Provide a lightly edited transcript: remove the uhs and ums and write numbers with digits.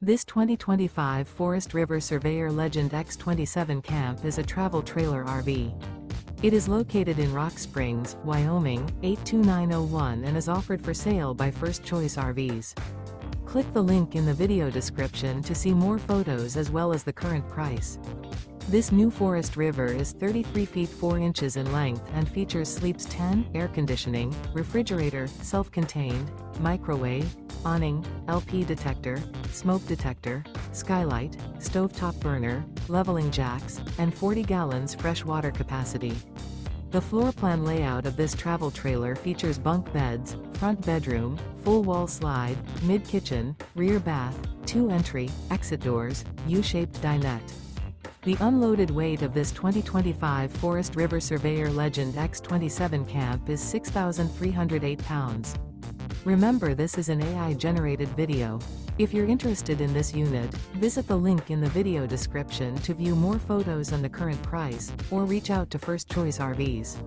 This 2025 Forest River Surveyor Legend X27 Camp is a travel trailer RV. It is located in Rock Springs, Wyoming, 82901 and is offered for sale by First Choice RVs. Click the link in the video description to see more photos as well as the current price. This new Forest River is 33 feet 4 inches in length and features sleeps 10, air conditioning, refrigerator, self-contained, microwave, awning, LP detector, smoke detector, skylight, stovetop burner, leveling jacks, and 40 gallons fresh water capacity. The floor plan layout of this travel trailer features bunk beds, front bedroom, full wall slide, mid-kitchen, rear bath, 2 entry, exit doors, U-shaped dinette. The unloaded weight of this 2025 Forest River Surveyor Legend X27 Camp is 6,308 pounds. Remember, this is an AI-generated video. If you're interested in this unit, visit the link in the video description to view more photos and the current price, or reach out to First Choice RVs.